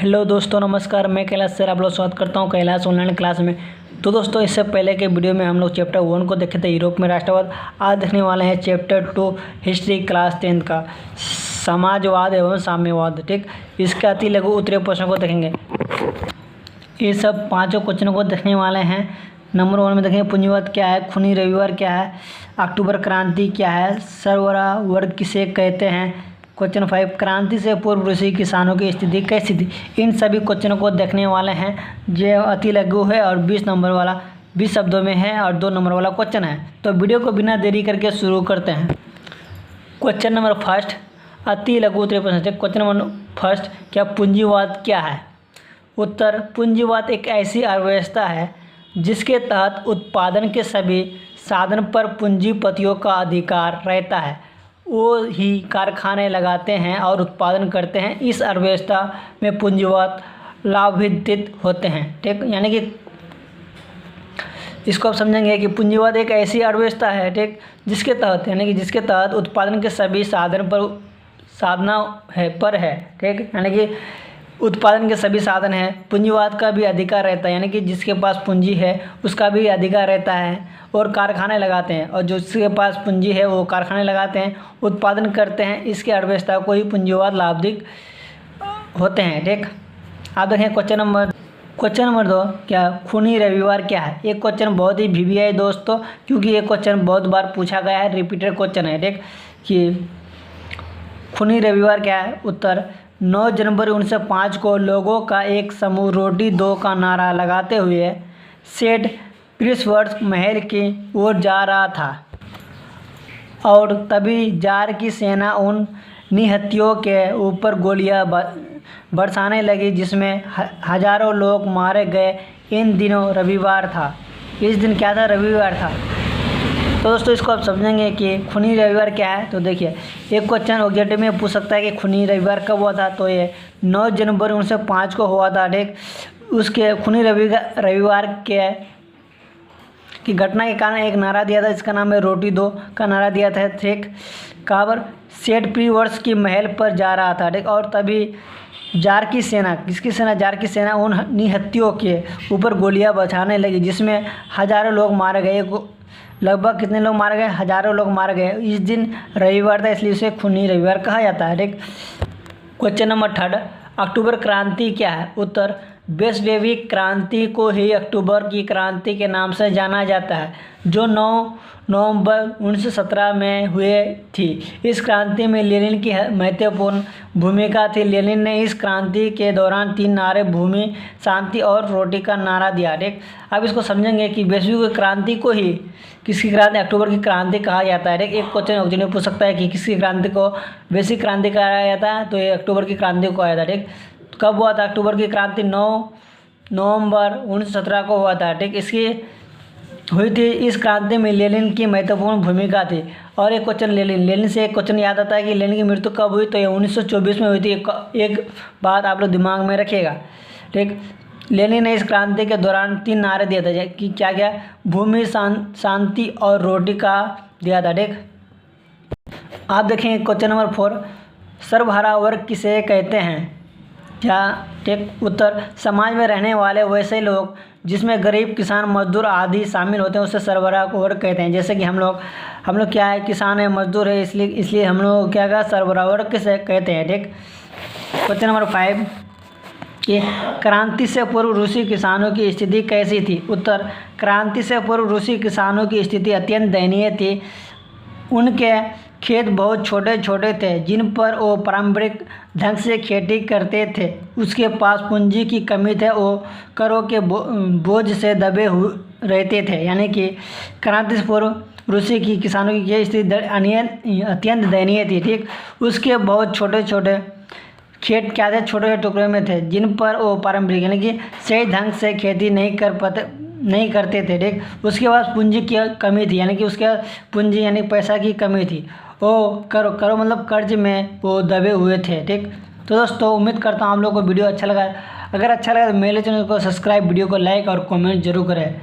Hello दोस्तों, नमस्कार। मैं कैलाश सर आप लोग स्वागत करता हूं कैलाश ऑनलाइन क्लास में। तो दोस्तों, इससे पहले के वीडियो में हम लोग चैप्टर 1 को देखे थे, यूरोप में राष्ट्रवाद। आज देखने वाले हैं चैप्टर 2 हिस्ट्री क्लास 10 का, समाजवाद एवं साम्यवाद। ठीक, इसका अति लघु उत्तरीय प्रश्न को देखेंगे। ये सब पाँचों क्वेश्चनों को देखने वाले हैं। नंबर 1 में देखेंगे पूंजीवाद क्या है, खूनी रविवार क्या है, अक्टूबर क्रांति क्या है, सरबराह वर्ग किसे कहते हैं। क्वेश्चन 5, क्रांति से पूर्व रूसी किसानों की स्थिति कैसी थी। इन सभी क्वेश्चनों को देखने वाले हैं। जो अति लघु है और 20 नंबर वाला 20 शब्दों में है और 2 नंबर वाला क्वेश्चन है। तो वीडियो को बिना देरी करके शुरू करते हैं। क्वेश्चन नंबर 1, अति लघु उत्तरीय प्रश्न। क्वेश्चन नंबर 1, क्या पूंजीवाद क्या है। उत्तर, पूंजीवाद एक ऐसी अर्थव्यवस्था है जिसके तहत उत्पादन के सभी साधन पर पूंजीपतियों का अधिकार रहता है। वो ही कारखाने लगाते हैं और उत्पादन करते हैं। इस अर्थव्यवस्था में पूंजीवाद लाभान्वित होते हैं। ठीक, यानी कि इसको आप समझेंगे कि पूंजीवाद एक ऐसी अर्थव्यवस्था है, ठीक, जिसके तहत यानी कि जिसके तहत उत्पादन के सभी साधन पर है। ठीक, यानी कि उत्पादन के सभी साधन हैं। पूंजीवाद का भी अधिकार रहता है, यानी कि जिसके पास पूंजी है उसका भी अधिकार रहता है। और कारखाने लगाते हैं, और जिसके पास पूंजी है वो कारखाने लगाते हैं, उत्पादन करते हैं। इसके अर्थव्यवस्था को ही पूंजीवाद लाभदायक होते हैं। ठीक, आप देखें क्वेश्चन नंबर 2, क्या खूनी रविवार क्या है। ये क्वेश्चन बहुत ही वीवीआई है दोस्तों, क्योंकि ये क्वेश्चन बहुत बार पूछा गया है, रिपीटेड क्वेश्चन है। ठीक, कि खूनी रविवार क्या है। उत्तर, 9 जनवरी 1905 को लोगों का एक समूह रोटी दो का नारा लगाते हुए सेठ पीटर्सबर्ग महल की ओर जा रहा था, और तभी जार की सेना उन निहत्थियों के ऊपर गोलियां बरसाने लगी, जिसमें हजारों लोग मारे गए। इन दिनों रविवार था। इस दिन क्या था, रविवार था। तो दोस्तों, इसको आप समझेंगे कि खूनी रविवार क्या है। तो देखिए, एक क्वेश्चन ऑब्जेक्टिव में पूछ सकता है कि खूनी रविवार कब हुआ था। तो ये 9 जनवरी 1905 को हुआ था। ठीक, उसके खूनी रविवार के की घटना के कारण एक नारा दिया था, इसका नाम है रोटी दो का नारा दिया था। ठीक, कहाँ पर, सेठ पीटर्सबर्ग की महल पर जा रहा था। ठीक, और तभी जार की सेना, किसकी सेना, जार की सेना उन निहत्थियों के ऊपर गोलियां बरसाने लगी, जिसमें हजारों लोग मारे गए। लगभग कितने लोग मारे गए, हजारों लोग मारे गए। इस दिन रविवार था, इसलिए इसे खूनी रविवार कहा जाता है। ठीक, क्वेश्चन नंबर 3, अक्टूबर क्रांति क्या है। उत्तर, बोल्शेविक क्रांति को ही अक्टूबर की क्रांति के नाम से जाना जाता है, जो 9 नवंबर 1917 में हुए थी। इस क्रांति में लेनिन की महत्वपूर्ण भूमिका थी। लेनिन ने इस क्रांति के दौरान 3 नारे, भूमि, शांति और रोटी का नारा दिया। ठीक, अब इसको समझेंगे कि वैश्विक क्रांति को ही किसकी क्रांति, अक्टूबर की क्रांति कहा जाता है। एक क्वेश्चन ऑब्जेक्टिव पूछ सकता है कि किसकी क्रांति को वैश्विक क्रांति कहा जाता है। तो ये अक्टूबर की क्रांति को कहा जाता है। ठीक, कब हुआ था अक्टूबर की क्रांति, 9 नवंबर 1917 को हुआ था। ठीक, इसकी हुई थी। इस क्रांति में लेनिन की महत्वपूर्ण भूमिका थी। और एक क्वेश्चन लेनिन से एक क्वेश्चन याद आता है कि लेनिन की मृत्यु कब हुई। तो ये 1924 में हुई थी। एक बात आप लोग दिमाग में रखिएगा। ठीक, लेनिन ने इस क्रांति के दौरान 3 नारे दिए थे कि क्या क्या, भूमि, शांति और रोटी का दिया था। ठीक, आप देखेंगे क्वेश्चन नंबर 4, सर्वहारा वर्ग किसे कहते हैं। क्या। ठीक, उत्तर, समाज में रहने वाले वैसे लोग जिसमें गरीब, किसान, मजदूर आदि शामिल होते हैं, उसे सर्वहारा वर्ग कहते हैं। जैसे कि हम लोग क्या है, किसान है, मजदूर है, इसलिए हम लोग क्या कहा, सर्वहारा वर्ग किसे कहते हैं। ठीक, क्वेश्चन नंबर 5, कि क्रांति से पूर्व रूसी किसानों की स्थिति कैसी थी। उत्तर, क्रांति से पूर्व रूसी किसानों की स्थिति अत्यंत दयनीय थी। उनके खेत बहुत छोटे छोटे थे, जिन पर वो पारंपरिक ढंग से खेती करते थे। उसके पास पूंजी की कमी थे, वो करों के बोझ से दबे हुए रहते थे। यानी कि क्रांति से पूर्व रूसी की किसानों की यह स्थिति अत्यंत दयनीय थी। ठीक, उसके बहुत छोटे छोटे खेत क्या थे, छोटे छोटे टुकड़े में थे, जिन पर वो पारंपरिक यानी कि सही ढंग से खेती नहीं करते थे। ठीक, उसके पास पूंजी की कमी थी, यानी कि उसके पूंजी यानी पैसा की कमी थी। वो करो मतलब कर्ज में वो दबे हुए थे। ठीक, तो दोस्तों, उम्मीद करता हूँ आप लोगों को वीडियो अच्छा लगा। अगर अच्छा लगा तो मेरे चैनल को सब्सक्राइब, वीडियो को लाइक और कमेंट जरूर करें।